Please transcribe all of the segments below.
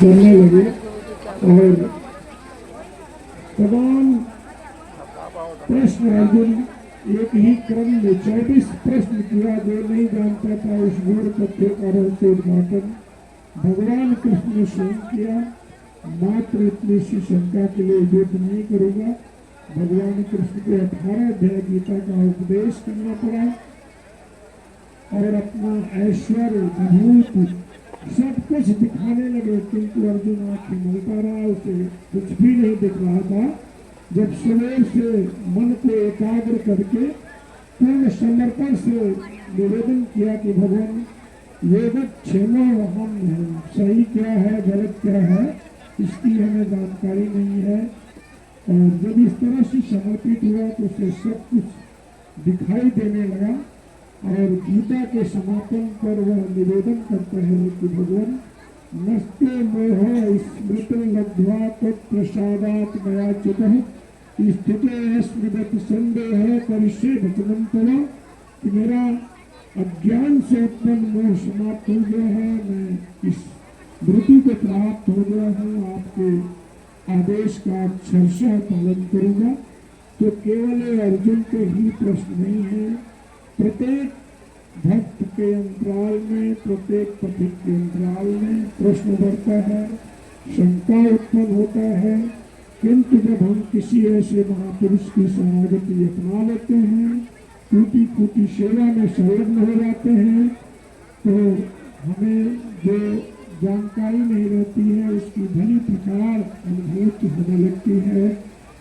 करने लगे और तमाम प्रश्न अर्जुन एक ही क्रम में 24 प्रश्न किया। जो नहीं जानता था उस गूढ़ तथ्य का रहस्य उद्घाटन भगवान कृष्ण ने स्वयं किया। मात्र इतनी सी शंका के लिए युद्ध नहीं करूंगा। भगवान कृष्ण को 18 अध्याय गीता का उपदेश करना पड़ा और अपना ऐश्वर्य विभूति सब कुछ दिखाने लगे, किंतु अर्जुन आंखें मलता रहा, उसे कुछ भी नहीं दिख रहा था। जब सवेर से मन को एकाग्र करके पूर्ण समर्पण से निवेदन किया कि भगवान योगत क्षेमा हम हैं, सही क्या है गलत क्या है इसकी हमें जानकारी नहीं है। और जब इस तरह से समर्पित हुआ तो उसे सब कुछ दिखाई देने लगा। और गीता के समापन पर वह निवेदन करता है कि भगवान नस्ते मोह स्मृत लब्ध्वा तत्प्रसादात् मया चितः स्थिते स्मृत संदेह करिष्ये वचनं तव, कि मेरा अज्ञान से उत्पन्न मोह समाप्त हो गया है, मैं इस वृत्ति को प्राप्त हो गया हूँ, आपके आदेश का अक्षरशः पालन करूंगा। तो केवल अर्जुन के ही प्रश्न नहीं है, प्रत्येक भक्त के अंतराल में, प्रत्येक पथिक के अंतराल में प्रश्न बढ़ता है, शंका उत्पन्न होता है। किंतु जब हम किसी ऐसे महापुरुष की शरणागति अपना लेते हैं, टूटी फूटी सेवा में संलग्न हो जाते हैं, तो हमें जो जानकारी नहीं रहती है उसकी भली प्रकार अनुभूति होने लगती है।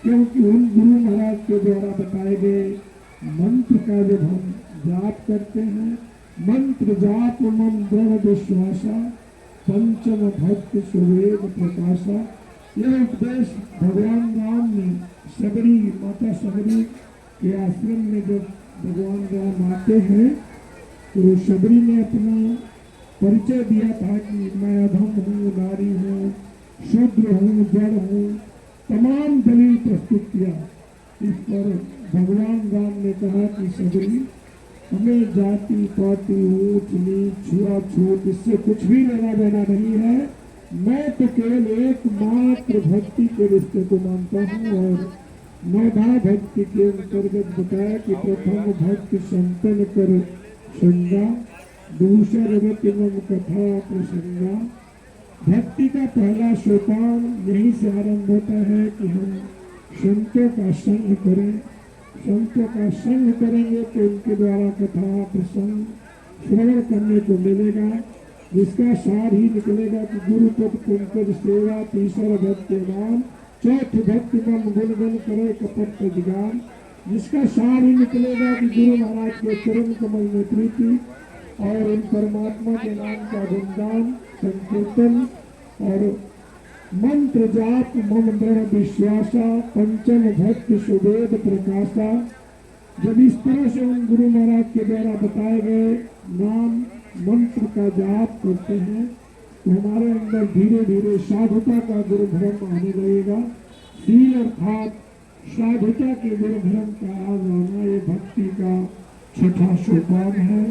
क्योंकि उन गुरु महाराज के द्वारा बताए गए मंत्र का जब हम जाप करते हैं, मंत्र जाप मम दृढ़ विश्वासा पंचम भक्त सुवेद प्रकाशा, यह उपदेश भगवान राम ने सबरी माता सबरी के आश्रम में जब भगवान राम आते हैं तो सबरी ने अपना परिचय दिया था कि मैं अधम हूँ, नारी हूँ, शूद्र हूँ, जड़ हूँ, तमाम दलील प्रस्तुत किया। इस पर भगवान राम ने कहा कि सबरी हमें जाति पाति ऊंच नीच छुआछूत इससे कुछ भी लेना देना नहीं है। मैं तो केवल एकमात्र भक्ति के रिश्ते को मानता हूँ। और नौधा भक्ति के अंतर्गत बताया कि प्रथम भक्ति संतन कर संगा, दूसर रति मम कथा प्रसंगा। भक्ति का पहला सोपान यहीं से आरंभ होता है कि हम संतों का संग करें। संतों का संग करेंगे तो उनके द्वारा कथा प्रसंग श्रवण करने को मिलेगा, जिसका सार ही निकलेगा कि गुरु पद पंकज सेवा, तीसरा भक्ति नाम, चौथ भक्ति मम गुण गण करे कपट जिगान, जिसका सार ही निकलेगा कि गुरु महाराज के चरण कमल में प्रीति और उन परमात्मा के नाम का गुणगान संकीर्तन और मंत्र जाप मम दृढ़ विश्वासा पंचम भक्ति सुवेद प्रकाशा। जब इस तरह से उन गुरु महाराज के द्वारा बताए गए नाम मंत्र का जाप करते हैं तो हमारे अंदर धीरे धीरे साधुता का गुरुभ्रम आने लगेगा। शील अर्थात साधुता के गुरुभ्रम का आ जाना ये भक्ति का छठा सोपान है।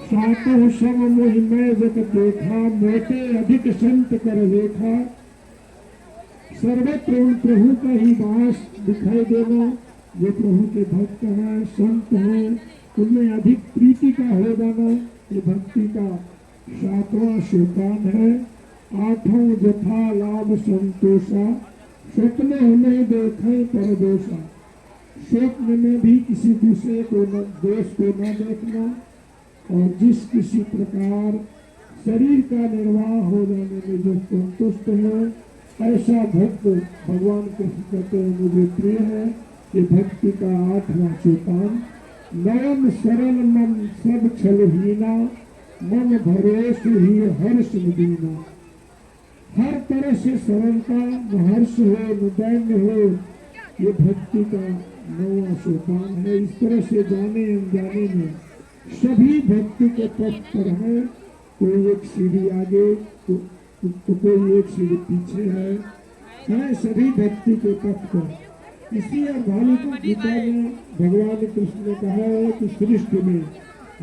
सातों सम मोहि मैं जग देखा, मोटे अधिक संत कर देखा। सर्वत्र उन प्रभु का ही वास दिखाई देना। जो प्रभु के भक्त हैं, संत हैं, उनमें अधिक प्रीति का हो जाना ये भक्ति का सातवां सोपान है। आठों जथा लाभ संतोषा, स्वप्न हमें देखे परदोषा। स्वप्न में भी किसी दूसरे को न दोष को न देखना और जिस किसी प्रकार शरीर का निर्वाह हो जाने में जो संतुष्ट है ऐसा भक्त भगवान कृष्ण कहते हैं मुझे प्रिय है। ये भक्ति का आठवां सोपान। नयन सरल मन सब छलहीना, मन भरोस ही हर्ष मुदीना। हर तरह से सरलता महर्ष हो मुदैन्य हो ये भक्ति का नौवां सोपान है। इस तरह से जाने अनजाने में सभी भक्ति के पथ पर है। कोई एक सीढ़ी आगे तो कोई एक सीढ़ी पीछे है सभी भक्ति के पथ पर। इसी भागवत गीता में भगवान कृष्ण ने कहा है कि सृष्टि में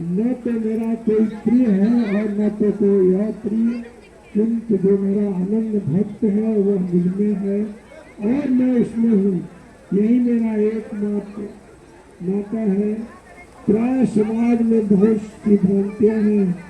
न तो मेरा कोई प्रिय है और न तो कोई अप्रिय, किंतु जो मेरा आनंद भक्त है वह मुझ में है और मैं उसमें हूँ। यही मेरा एकमात्र नाता है। प्राय समाज में बहुत सी भ्रांतियां हैं